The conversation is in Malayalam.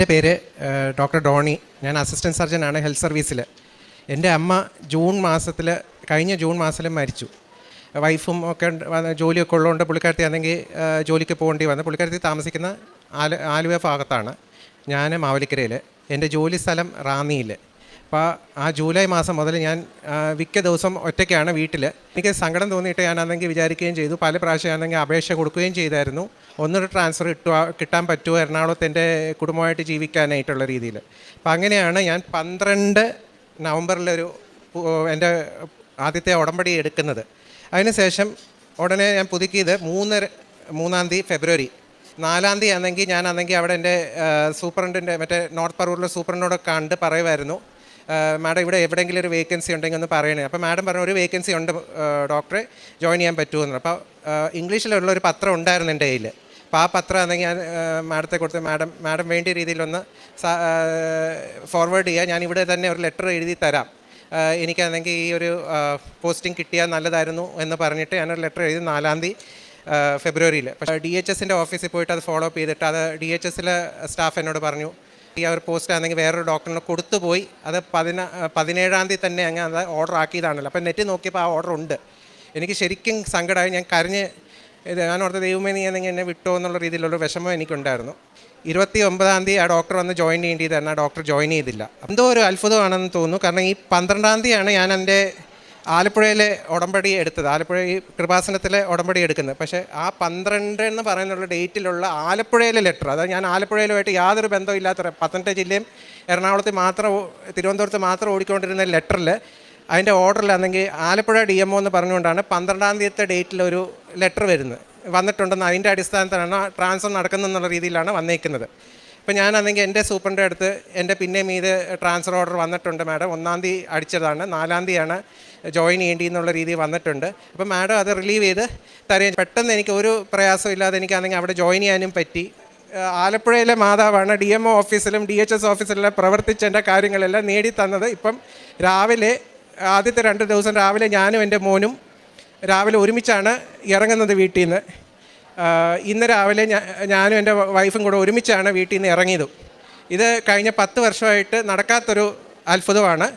എൻ്റെ പേര് ഡോക്ടർ ഡോണി. ഞാൻ അസിസ്റ്റൻറ്റ് സർജനാണ് ഹെൽത്ത് സർവീസിൽ. എൻ്റെ അമ്മ കഴിഞ്ഞ ജൂൺ മാസത്തിൽ മരിച്ചു. വൈഫും ഒക്കെ ജോലിയൊക്കെ ഉള്ളതുകൊണ്ട് പുള്ളിക്കാരത്തി ആണെങ്കിൽ ജോലിക്ക് പോകേണ്ടി വന്നു. പുള്ളിക്കാരത്തി താമസിക്കുന്ന ആലുവ ഭാഗത്താണ്, ഞാൻ മാവേലിക്കരയിൽ. എൻ്റെ ജോലി സ്ഥലം റാന്നിയിൽ. അപ്പോൾ ആ ജൂലൈ മാസം മുതൽ ഞാൻ മിക്ക ദിവസം ഒറ്റയ്ക്കാണ് വീട്ടിൽ. എനിക്ക് സങ്കടം തോന്നിയിട്ട് ഞാനാണെങ്കിൽ വിചാരിക്കുകയും ചെയ്തു. പല പ്രാവശ്യം ഞാനെങ്കിൽ അപേക്ഷ കൊടുക്കുകയും ചെയ്തായിരുന്നു, ഒന്നൊരു ട്രാൻസ്ഫർ കിട്ടാൻ പറ്റുമോ എറണാകുളത്ത് എൻ്റെ കുടുംബമായിട്ട് ജീവിക്കാനായിട്ടുള്ള രീതിയിൽ. അപ്പം അങ്ങനെയാണ് ഞാൻ 12 നവംബറിലൊരു എൻ്റെ ആദ്യത്തെ ഉടമ്പടി എടുക്കുന്നത്. അതിനുശേഷം ഉടനെ ഞാൻ പുതുക്കിയത് 3-ാം തീയതി ഫെബ്രുവരി. 4-ാം തീയതി ആണെങ്കിൽ ഞാനാണെങ്കിൽ അവിടെ എൻ്റെ സൂപ്രണ്ടിൻ്റെ മറ്റേ നോർത്ത് പറവൂരിലെ സൂപ്രണ്ടിനോട് കണ്ട് പറയുമായിരുന്നു, മാഡം ഇവിടെ എവിടെയെങ്കിലും ഒരു വേക്കൻസി ഉണ്ടെങ്കിൽ ഒന്ന് പറയണേ. അപ്പോൾ മാഡം പറഞ്ഞു ഒരു വേക്കൻസി ഉണ്ട് ഡോക്ടറെ, ജോയിൻ ചെയ്യാൻ പറ്റുമെന്ന്. അപ്പോൾ ഇംഗ്ലീഷിലുള്ളൊരു പത്രം ഉണ്ടായിരുന്നു എൻ്റെ കയ്യിൽ. അപ്പോൾ ആ പത്രം ആണെങ്കിൽ ഞാൻ മാഡത്തെ കൊടുത്ത് മാഡം വേണ്ടിയ രീതിയിലൊന്ന് ഫോർവേഡ് ചെയ്യുക, ഞാനിവിടെ തന്നെ ഒരു ലെറ്റർ എഴുതി തരാം, എനിക്കാണെങ്കിൽ ഈ ഒരു പോസ്റ്റിംഗ് കിട്ടിയാൽ നല്ലതായിരുന്നു എന്ന് പറഞ്ഞിട്ട് ഞാനൊരു ലെറ്റർ എഴുതി 4-ാം തീയതി ഫെബ്രുവരിയിൽ. പക്ഷേ DHSൻ്റെ ഓഫീസിൽ പോയിട്ട് അത് ഫോളോ അപ്പ് ചെയ്തിട്ട് അത് DHSലെ സ്റ്റാഫ് എന്നോട് പറഞ്ഞു ഈ ഒരു പോസ്റ്റ് ആണെങ്കിൽ വേറൊരു ഡോക്ടറിന് കൊടുത്തുപോയി, അത് 17-ാം തീയതി തന്നെ അങ്ങ് അത് ഓർഡർ ആക്കിയതാണല്ലോ. അപ്പോൾ നെറ്റ് നോക്കിയപ്പോൾ ആ ഓർഡർ ഉണ്ട്. എനിക്ക് ശരിക്കും സങ്കടമായി. ഞാൻ കരഞ്ഞ് ഞാൻ ഓർത്ത് ദൈവമേ നീ എന്നെങ്കിൽ എന്നെ വിട്ടോ എന്നുള്ള രീതിയിലുള്ള വിഷമം എനിക്കുണ്ടായിരുന്നു. 29-ാം തീയതി ആ ഡോക്ടർ വന്ന് ജോയിൻ ചെയ്യേണ്ടതായിരുന്നു, ആ ഡോക്ടർ ജോയിൻ ചെയ്തില്ല. എന്തോ ഒരു അത്ഭുതമാണെന്ന് തോന്നുന്നു. കാരണം ഈ 12-ാം തീയതിയാണ് ഞാൻ എൻ്റെ ആലപ്പുഴയിലെ ഉടമ്പടി എടുത്തത്, ആലപ്പുഴ ഈ കൃപാസനത്തിലെ ഉടമ്പടി എടുക്കുന്നത്. പക്ഷേ ആ 12 എന്ന് പറയുന്നുള്ള ഡേറ്റിലുള്ള ആലപ്പുഴയിലെ ലെറ്റർ, അതായത് ഞാൻ ആലപ്പുഴയിലുമായിട്ട് യാതൊരു ബന്ധവും ഇല്ലാത്ത പത്തനംതിട്ട ജില്ലയും എറണാകുളത്ത് മാത്രം തിരുവനന്തപുരത്ത് മാത്രം ഓടിക്കൊണ്ടിരുന്ന ലെറ്ററിൽ അതിൻ്റെ ഓർഡറിലാണെങ്കിൽ ആലപ്പുഴ DMO എന്ന് പറഞ്ഞുകൊണ്ടാണ് 12-ാം തീയതിത്തെ ഡേറ്റിലൊരു ലെറ്റർ വന്നിട്ടുണ്ടെന്ന് അതിൻ്റെ അടിസ്ഥാനത്തിലാണ് ട്രാൻസ്ഫർ നടക്കുന്നതെന്നുള്ള രീതിയിലാണ് വന്നേക്കുന്നത്. അപ്പോൾ ഞാനാണെങ്കിൽ എൻ്റെ സൂപ്രണ്ടിൻ്റെ അടുത്ത് എൻ്റെ പിന്നെയും ഇത് ട്രാൻസ്ഫർ ഓർഡർ വന്നിട്ടുണ്ട് മാഡം, 1-ാം തീയതി അടിച്ചതാണ്, 4-ാം തീയതിയാണ് ജോയിൻ ചെയ്യേണ്ടി എന്നുള്ള രീതിയിൽ വന്നിട്ടുണ്ട്, അപ്പോൾ മാഡം അത് റിലീവ് ചെയ്ത് തരാൻ. പെട്ടെന്ന് എനിക്ക് ഒരു പ്രയാസമില്ലാതെ എനിക്കാണെങ്കിൽ അവിടെ ജോയിൻ ചെയ്യാനും പറ്റി. ആലപ്പുഴയിലെ മാതാവാണ് DMO ഓഫീസിലും DHS ഓഫീസിലെല്ലാം പ്രവർത്തിച്ച് എൻ്റെ കാര്യങ്ങളെല്ലാം നേടിത്തന്നത്. ഇപ്പം രാവിലെ ആദ്യത്തെ 2 ദിവസം രാവിലെ ഞാനും എൻ്റെ മോനും രാവിലെ ഒരുമിച്ചാണ് ഇറങ്ങുന്നത് വീട്ടിൽ നിന്ന്. ഇന്ന് രാവിലെ ഞാനും എൻ്റെ വൈഫും കൂടെ ഒരുമിച്ചാണ് വീട്ടിൽ നിന്ന് ഇറങ്ങിയതും. ഇത് കഴിഞ്ഞ 10 വർഷമായിട്ട് നടക്കാത്തൊരു അത്ഭുതമാണ്.